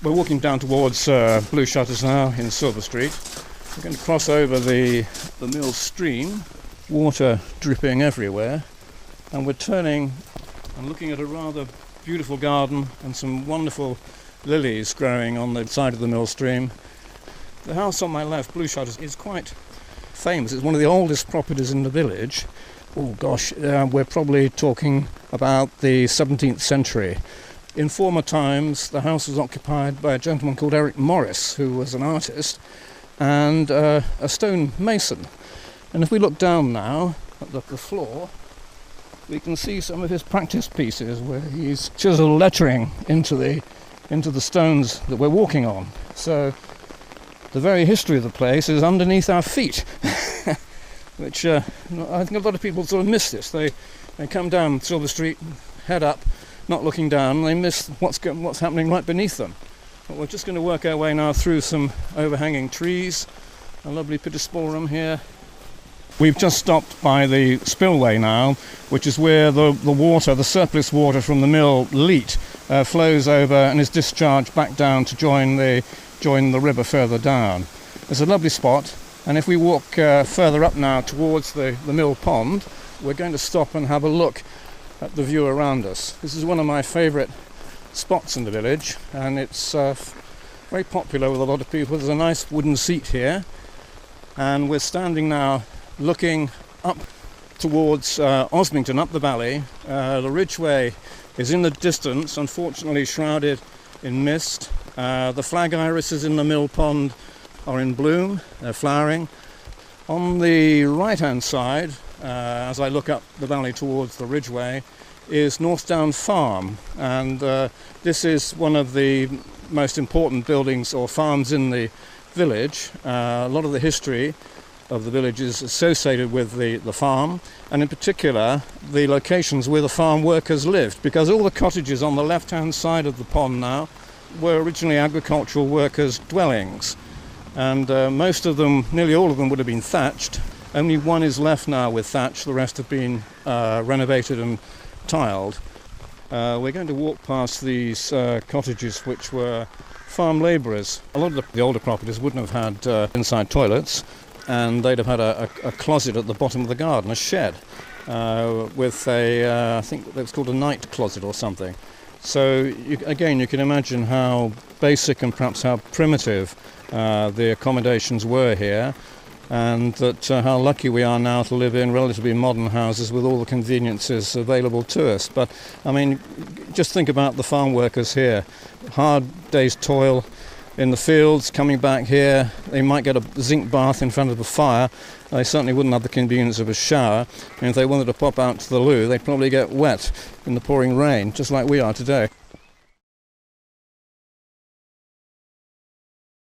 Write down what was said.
We're walking down towards Blue Shutters now in Silver Street. We're going to cross over the mill stream, water dripping everywhere, and we're turning and looking at a rather beautiful garden and some wonderful lilies growing on the side of the mill stream. The house on my left, Blue Shutters, is quite famous. It's one of the oldest properties in the village. Oh gosh, we're probably talking about the 17th century. In former times, the house was occupied by a gentleman called Eric Morris, who was an artist and a stone mason. And if we look down now at the floor, we can see some of his practice pieces where he's chiseled lettering into the stones that we're walking on. So the very history of the place is underneath our feet, which I think a lot of people sort of miss this. They come down Silver Street, head up, not looking down, and they miss what's happening right beneath them. But we're just going to work our way now through some overhanging trees, a lovely pittosporum here. We've just stopped by the spillway now, which is where the water, the surplus water from the mill leat, flows over and is discharged back down to join the river further down. It's a lovely spot, and if we walk further up now towards the mill pond, we're going to stop and have a look at the view around us. This is one of my favourite spots in the village, and it's very popular with a lot of people. There's a nice wooden seat here, and we're standing now looking up towards Osmington, up the valley. The Ridgeway is in the distance, unfortunately shrouded in mist. The flag irises in the mill pond are in bloom, they're flowering. On the right hand side, as I look up the valley towards the Ridgeway, is Northdown Farm, and this is one of the most important buildings or farms in the village. A lot of the history of the village is associated with the farm, and in particular the locations where the farm workers lived, because all the cottages on the left hand side of the pond now were originally agricultural workers' dwellings, and most of them, nearly all of them, would have been thatched. Only one is left now with thatch, the rest have been renovated and tiled. We're going to walk past these cottages which were farm labourers. A lot of the older properties wouldn't have had inside toilets, and they'd have had a closet at the bottom of the garden, a shed, with I think it was called a night closet or something. So you can imagine how basic and perhaps how primitive the accommodations were here, and that how lucky we are now to live in relatively modern houses with all the conveniences available to us. But I mean, just think about the farm workers here. Hard day's toil in the fields, coming back here. They might get a zinc bath in front of the fire. They certainly wouldn't have the convenience of a shower, and if they wanted to pop out to the loo, they'd probably get wet in the pouring rain, just like we are today.